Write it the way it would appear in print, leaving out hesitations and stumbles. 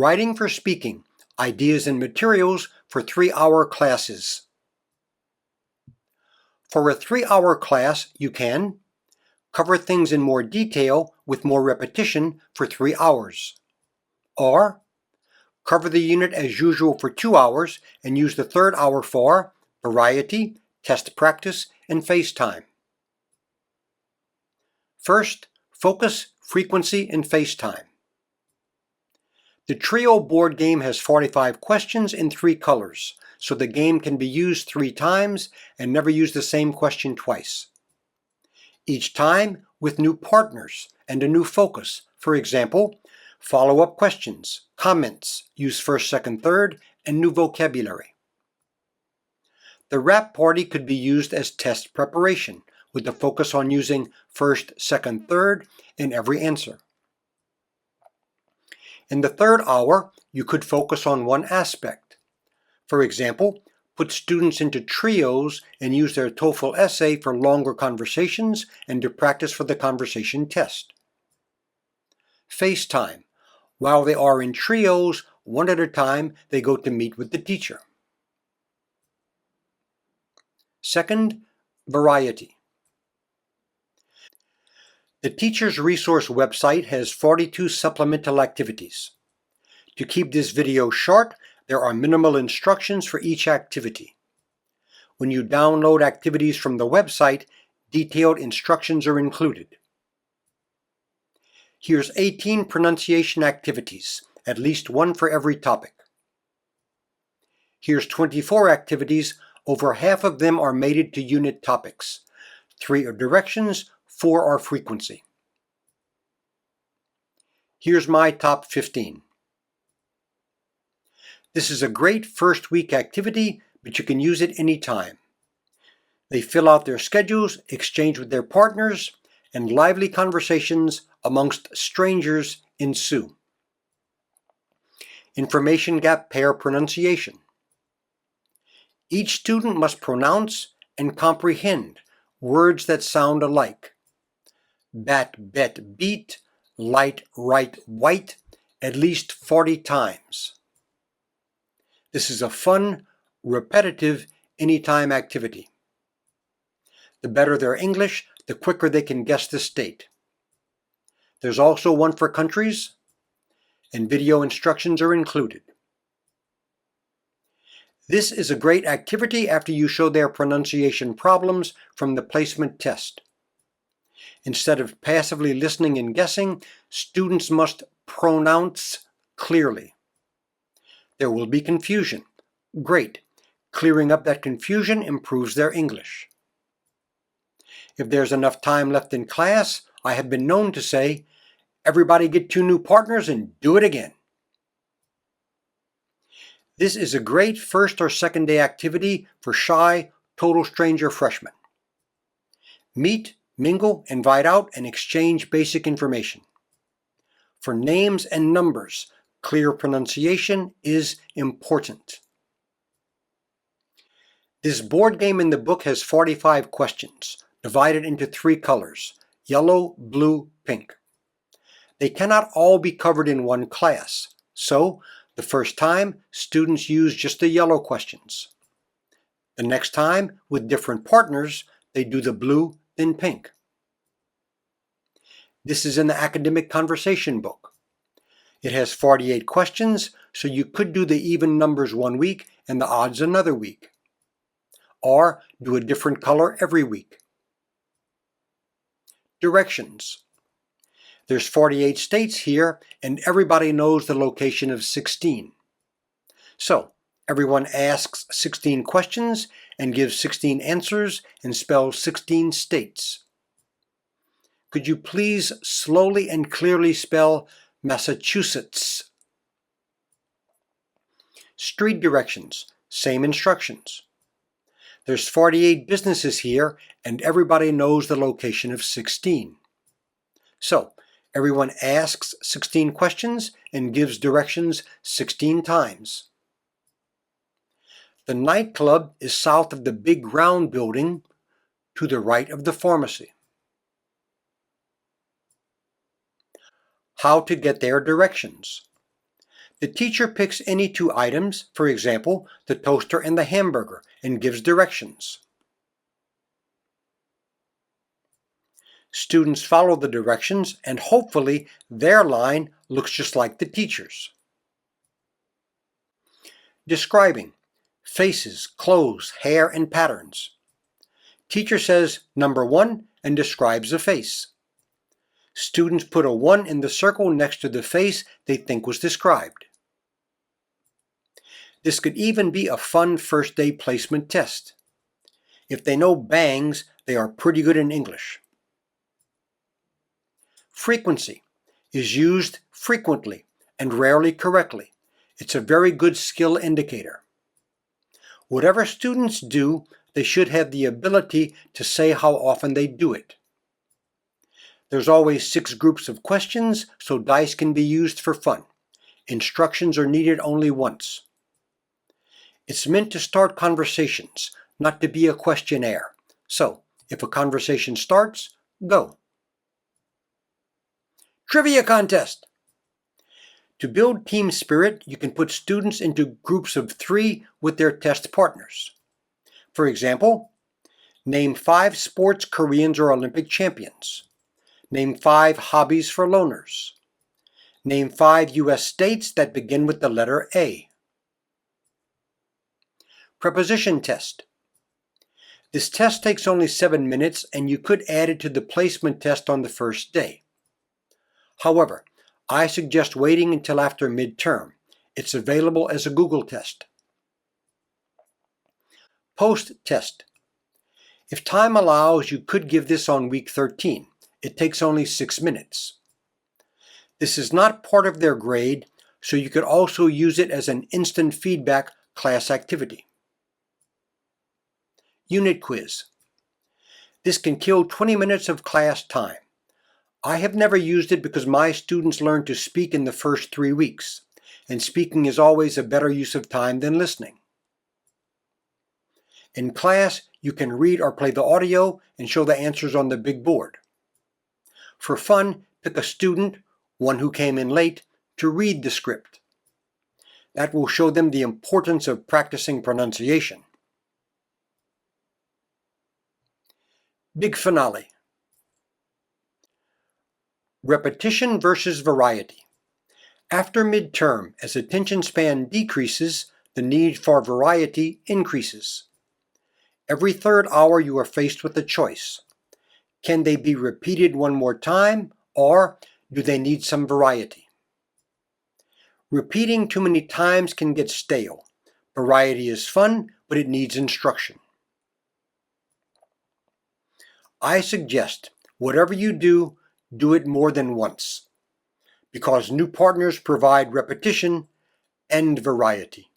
Writing for Speaking, Ideas and Materials for 3-Hour Classes. For a 3-hour class, you can cover things in more detail with more repetition for 3 hours. Or cover the unit as usual for 2 hours and use the 3rd hour for variety, test practice, and FaceTime. First, focus, frequency, and FaceTime. The Trio board game has 45 questions in 3 colors, so the game can be used 3 times and never use the same question twice. Each time with new partners and a new focus. For example, follow-up questions, comments, use first, second, third, and new vocabulary. The rap party could be used as test preparation, with the focus on using first, second, third in every answer. In the 3rd hour, you could focus on one aspect. For example, put students into trios and use their TOEFL essay for longer conversations and to practice for the conversation test. FaceTime. While they are in trios, one at a time, they go to meet with the teacher. Second, variety. The Teacher's Resource website has 42 supplemental activities. To keep this video short, there are minimal instructions for each activity. When you download activities from the website, detailed instructions are included. Here's 18 pronunciation activities, at least one for every topic. Here's 24 activities, over half of them are mated to unit topics. 3 are directions, 4 are frequency. Here's my top 15. This is a great first week activity, but you can use it anytime. They fill out their schedules, exchange with their partners, and lively conversations amongst strangers ensue. Information gap pair pronunciation. Each student must pronounce and comprehend words that sound alike. Bat, bet, beat, light, right, white, at least 40 times. This is a fun, repetitive, anytime activity. The better their English, the quicker they can guess the state. There's also one for countries, and video instructions are included. This is a great activity after you show their pronunciation problems from the placement test. Instead of passively listening and guessing, students must pronounce clearly. There will be confusion. Great. Clearing up that confusion improves their English. If there's enough time left in class, I have been known to say, everybody get 2 new partners and do it again. This is a great first or second day activity for shy, total stranger freshmen. Meet, mingle, invite out, and exchange basic information. For names and numbers, clear pronunciation is important. This board game in the book has 45 questions, divided into 3 colors, yellow, blue, pink. They cannot all be covered in one class, so the first time, students use just the yellow questions. The next time, with different partners, they do the blue, then pink. This is in the academic conversation book. It has 48 questions, so you could do the even numbers one week and the odds another week. Or do a different color every week. Directions. There's 48 states here, and everybody knows the location of 16. So, everyone asks 16 questions and gives 16 answers and spells 16 states. Could you please slowly and clearly spell Massachusetts? Street directions, same instructions. There's 48 businesses here, and everybody knows the location of 16. So, everyone asks 16 questions and gives directions 16 times. The nightclub is south of the big round building to the right of the pharmacy. How to get there directions. The teacher picks any two items, for example, the toaster and the hamburger, and gives directions. Students follow the directions, and hopefully their line looks just like the teacher's. Describing faces, clothes, hair, and patterns. Teacher says number 1 and describes a face. Students put a 1 in the circle next to the face they think was described. This could even be a fun first day placement test. If they know bangs, they are pretty good in English. Frequency is used frequently and rarely correctly. It's a very good skill indicator. Whatever students do, they should have the ability to say how often they do it. There's always 6 groups of questions, so dice can be used for fun. Instructions are needed only once. It's meant to start conversations, not to be a questionnaire. So, if a conversation starts, go. Trivia contest! To build team spirit, you can put students into groups of 3 with their test partners. For example, name 5 sports Koreans are Olympic champions. Name 5 hobbies for loners. Name 5 U.S. states that begin with the letter A. Preposition test. This test takes only 7 minutes, and you could add it to the placement test on the first day. However, I suggest waiting until after midterm. It's available as a Google test. Post-test. If time allows, you could give this on week 13. It takes only 6 minutes. This is not part of their grade, so you could also use it as an instant feedback class activity. Unit quiz. This can kill 20 minutes of class time. I have never used it because my students learn to speak in the first 3 weeks, and speaking is always a better use of time than listening. In class, you can read or play the audio and show the answers on the big board. For fun, pick a student, one who came in late, to read the script. That will show them the importance of practicing pronunciation. Big finale. Repetition versus variety. After midterm, as attention span decreases, the need for variety increases. Every 3rd hour you are faced with a choice. Can they be repeated one more time, or do they need some variety? Repeating too many times can get stale. Variety is fun, but it needs instruction. I suggest, whatever you do, do it more than once, because new partners provide repetition and variety.